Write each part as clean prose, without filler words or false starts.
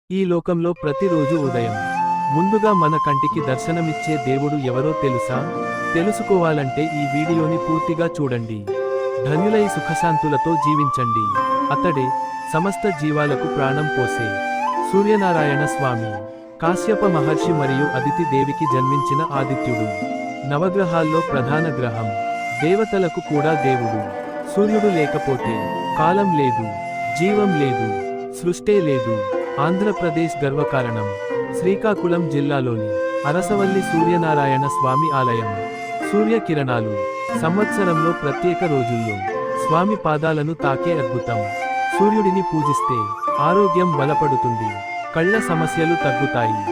ఈ లోకంలో ప్రతిరోజు ఉదయం ముందుగా మన కంటికి దర్శనమిచ్చే దేవుడు ఎవరో తెలుసా? తెలుసుకోవాలంటే ఈ వీడియోని పూర్తిగా చూడండి. ధన్యులై సుఖశాంతులతో జీవించండి. అతడే సమస్త జీవాలకు ప్రాణం పోసే సూర్యనారాయణ స్వామి. కాశ్యప మహర్షి మరియు అదితి దేవికి జన్మించిన ఆదిత్యుడు. నవగ్రహాల్లో ప్రధాన గ్రహం. దేవతలకు కూడా దేవుడు. సూర్యుడు లేకపోతే కాలం లేదు, జీవం లేదు, సృష్టే లేదు. ఆంధ్రప్రదేశ్ గర్వకారణం. శ్రీకాకుళం జిల్లాలోని అరసవల్లి సూర్యనారాయణ స్వామి ఆలయం. సూర్యకిరణాలు సంవత్సరంలో ప్రత్యేక రోజుల్లో స్వామి పాదాలను తాకే అద్భుతం. సూర్యుడిని పూజిస్తే ఆరోగ్యం బలపడుతుంది, కళ్ళ సమస్యలు తగ్గుతాయి,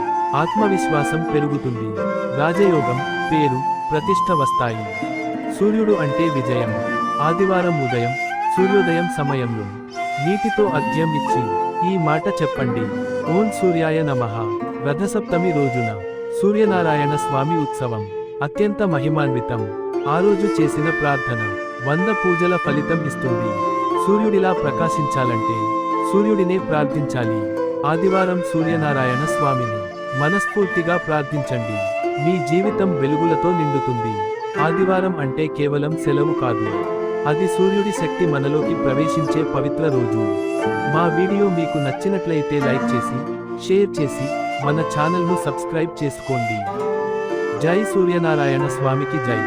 ఆత్మవిశ్వాసం పెరుగుతుంది, రాజయోగం, పేరు, ప్రతిష్ఠ వస్తాయి. సూర్యుడు అంటే విజయం. ఆదివారం ఉదయం సూర్యోదయం సమయంలో నీటితో అర్ఘ్యం ఇచ్చి ఈ మాట చెప్పండి: ఓం సూర్యాయ నమః. రథసప్తమి రోజున సూర్యనారాయణ స్వామి ఉత్సవం అత్యంత మహిమాన్వితం. ఆ రోజు చేసిన ప్రార్థన 100 పూజల ఫలితం ఇస్తుంది. సూర్యుడిలా ప్రకాశించాలంటే సూర్యుడినే ప్రార్థించాలి. ఆదివారం సూర్యనారాయణ స్వామిని మనస్ఫూర్తిగా ప్రార్థించండి. మీ జీవితం వెలుగులతో నిండుతుంది. ఆదివారం అంటే కేవలం సెలవు కాదు, అది సూర్యుడి శక్తి మనలోకి ప్రవేశించే పవిత్ర రోజు. మా వీడియో మీకు నచ్చినట్లయితే లైక్ చేసి, షేర్ చేసి మన ఛానల్ను సబ్స్క్రైబ్ చేసుకోండి. జై సూర్యనారాయణ స్వామికి జై.